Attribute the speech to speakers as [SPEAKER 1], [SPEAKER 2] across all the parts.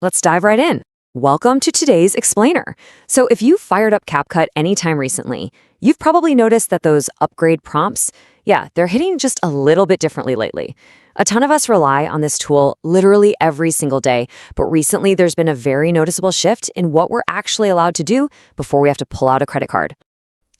[SPEAKER 1] Let's dive right in. Welcome to today's explainer. So if you fired up CapCut anytime recently, you've probably noticed that those upgrade prompts, they're hitting just a little bit differently lately. A ton of us rely on this tool literally every single day, but recently there's been a very noticeable shift in what we're actually allowed to do before we have to pull out a credit card.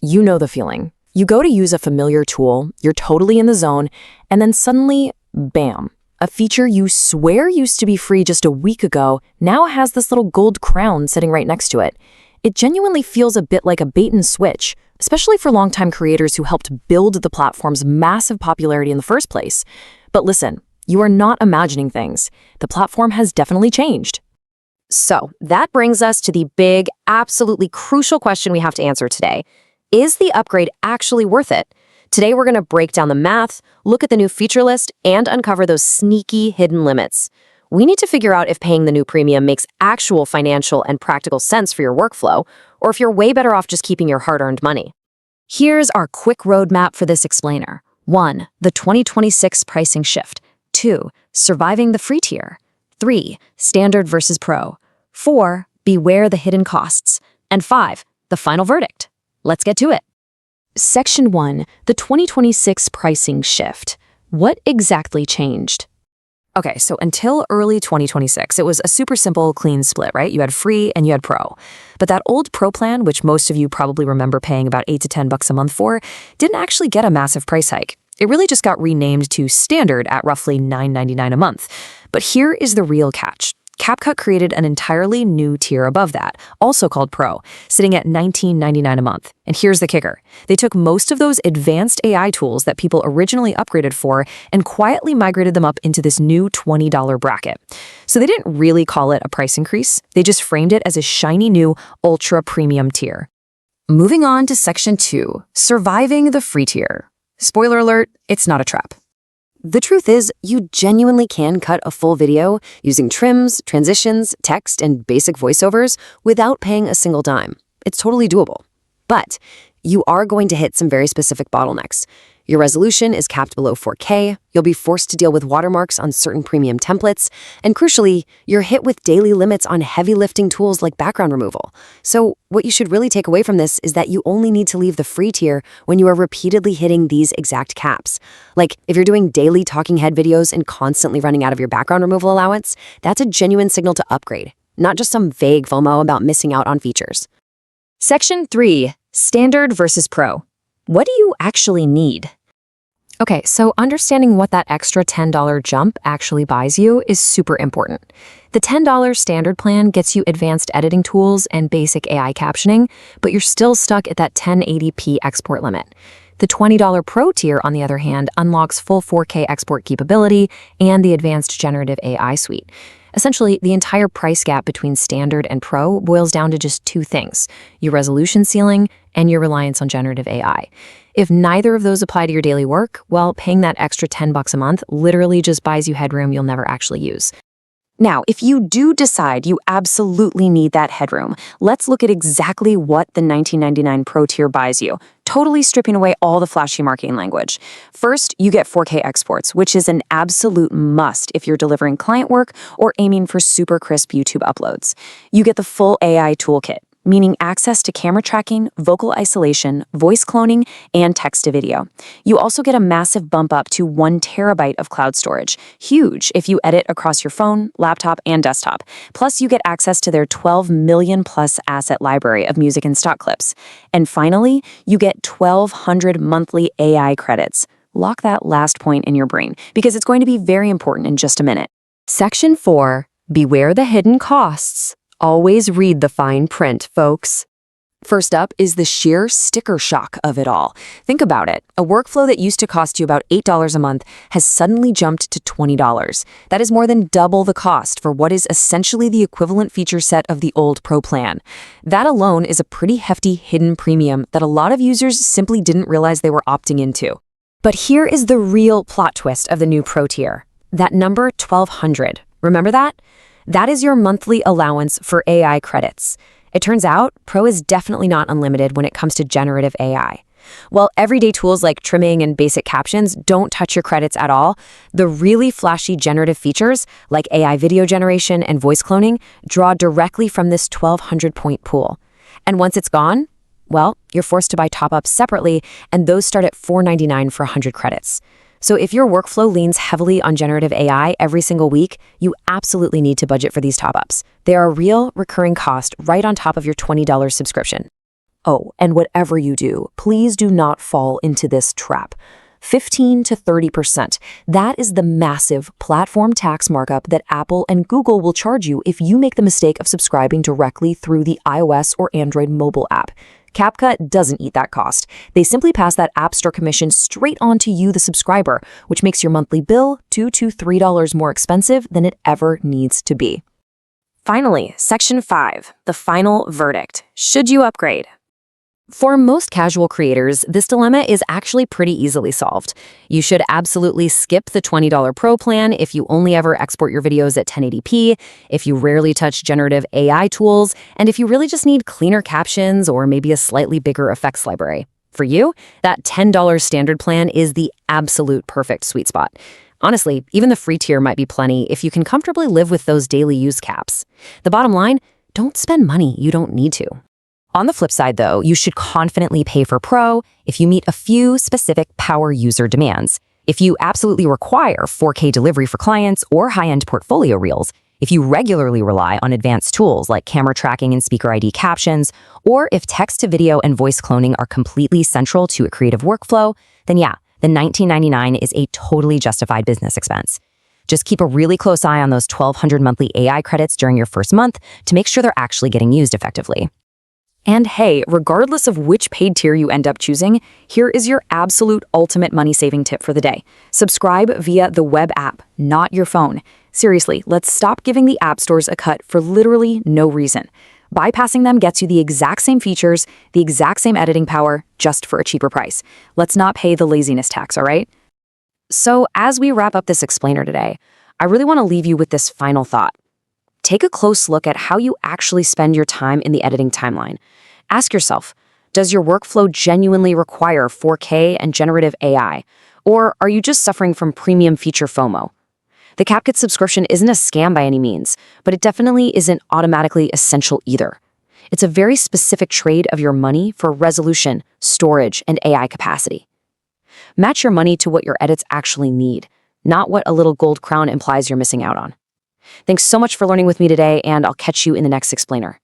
[SPEAKER 1] You know the feeling. You go to use a familiar tool, you're totally in the zone, and then suddenly, bam. A feature you swear used to be free just a week ago now has this little gold crown sitting right next to it. It genuinely feels a bit like a bait and switch, especially for longtime creators who helped build the platform's massive popularity in the first place. But listen, you are not imagining things. The platform has definitely changed. So that brings us to the big, absolutely crucial question we have to answer today. Is the upgrade actually worth it? Today, we're going to break down the math, look at the new feature list, and uncover those sneaky hidden limits. We need to figure out if paying the new premium makes actual financial and practical sense for your workflow, or if you're way better off just keeping your hard-earned money. Here's our quick roadmap for this explainer. 1. The 2026 pricing shift. 2. Surviving the free tier. 3. Standard versus Pro. 4. Beware the hidden costs. And 5. The final verdict. Let's get to it. Section 1, the 2026 pricing shift. What exactly changed? Okay, so until early 2026, it was a super simple, clean split, right? You had free and you had pro. But that old pro plan, which most of you probably remember paying about $8 to $10 a month for, didn't actually get a massive price hike. It really just got renamed to standard at roughly $9.99 a month. But here is the real catch. CapCut created an entirely new tier above that, also called Pro, sitting at $19.99 a month. And here's the kicker. They took most of those advanced AI tools that people originally upgraded for and quietly migrated them up into this new $20 bracket. So they didn't really call it a price increase. They just framed it as a shiny new ultra premium tier. Moving on to Section 2, surviving the free tier. Spoiler alert, it's not a trap. The truth is, you genuinely can cut a full video using trims, transitions, text, and basic voiceovers without paying a single dime. It's totally doable. But you are going to hit some very specific bottlenecks. Your resolution is capped below 4K, you'll be forced to deal with watermarks on certain premium templates, and crucially, you're hit with daily limits on heavy lifting tools like background removal. So what you should really take away from this is that you only need to leave the free tier when you are repeatedly hitting these exact caps. Like, if you're doing daily talking head videos and constantly running out of your background removal allowance, that's a genuine signal to upgrade, not just some vague FOMO about missing out on features. Section 3, Standard versus Pro. What do you actually need? Okay, so understanding what that extra $10 jump actually buys you is super important. The $10 standard plan gets you advanced editing tools and basic AI captioning, but you're still stuck at that 1080p export limit. The $20 Pro tier, on the other hand, unlocks full 4K export capability and the advanced generative AI suite. Essentially, the entire price gap between standard and pro boils down to just two things: your resolution ceiling and your reliance on generative AI. If neither of those apply to your daily work, well, paying that extra $10 a month literally just buys you headroom you'll never actually use. Now, if you do decide you absolutely need that headroom, let's look at exactly what the $19.99 Pro tier buys you, totally stripping away all the flashy marketing language. First, you get 4K exports, which is an absolute must if you're delivering client work or aiming for super crisp YouTube uploads. You get the full AI toolkit, meaning access to camera tracking, vocal isolation, voice cloning, and text-to-video. You also get a massive bump up to 1 terabyte of cloud storage, huge if you edit across your phone, laptop, and desktop. Plus, you get access to their 12 million-plus asset library of music and stock clips. And finally, you get 1,200 monthly AI credits. Lock that last point in your brain, because it's going to be very important in just a minute. Section 4, Beware the hidden costs. Always read the fine print, folks. First up is the sheer sticker shock of it all. Think about it. A workflow that used to cost you about $8 a month has suddenly jumped to $20. That is more than double the cost for what is essentially the equivalent feature set of the old Pro plan. That alone is a pretty hefty hidden premium that a lot of users simply didn't realize they were opting into. But here is the real plot twist of the new Pro tier. That number 1,200. Remember that? That is your monthly allowance for AI credits. It turns out, Pro is definitely not unlimited when it comes to generative AI. While everyday tools like trimming and basic captions don't touch your credits at all, the really flashy generative features like AI video generation and voice cloning draw directly from this 1,200-point pool. And once it's gone, well, you're forced to buy top-ups separately, and those start at $4.99 for 100 credits. So if your workflow leans heavily on generative AI every single week, you absolutely need to budget for these top-ups. They are a real recurring cost right on top of your $20 subscription. Oh, and whatever you do, please do not fall into this trap. 15 to 30%. That is the massive platform tax markup that Apple and Google will charge you if you make the mistake of subscribing directly through the iOS or Android mobile app. CapCut doesn't eat that cost. They simply pass that App Store commission straight on to you, the subscriber, which makes your monthly bill $2 to $3 more expensive than it ever needs to be. Finally, Section 5, the final verdict. Should you upgrade? For most casual creators, this dilemma is actually pretty easily solved. You should absolutely skip the $20 Pro plan if you only ever export your videos at 1080p, if you rarely touch generative AI tools, and if you really just need cleaner captions or maybe a slightly bigger effects library. For you, that $10 standard plan is the absolute perfect sweet spot. Honestly, even the free tier might be plenty if you can comfortably live with those daily use caps. The bottom line, don't spend money you don't need to. On the flip side, though, you should confidently pay for Pro if you meet a few specific power user demands. If you absolutely require 4K delivery for clients or high-end portfolio reels, if you regularly rely on advanced tools like camera tracking and speaker ID captions, or if text-to-video and voice cloning are completely central to a creative workflow, then yeah, the $19.99 is a totally justified business expense. Just keep a really close eye on those 1,200 monthly AI credits during your first month to make sure they're actually getting used effectively. And hey, regardless of which paid tier you end up choosing, here is your absolute ultimate money-saving tip for the day. Subscribe via the web app, not your phone. Seriously, let's stop giving the app stores a cut for literally no reason. Bypassing them gets you the exact same features, the exact same editing power, just for a cheaper price. Let's not pay the laziness tax, all right? So as we wrap up this explainer today, I really want to leave you with this final thought. Take a close look at how you actually spend your time in the editing timeline. Ask yourself, does your workflow genuinely require 4K and generative AI? Or are you just suffering from premium feature FOMO? The CapCut subscription isn't a scam by any means, but it definitely isn't automatically essential either. It's a very specific trade of your money for resolution, storage, and AI capacity. Match your money to what your edits actually need, not what a little gold crown implies you're missing out on. Thanks so much for learning with me today, and I'll catch you in the next explainer.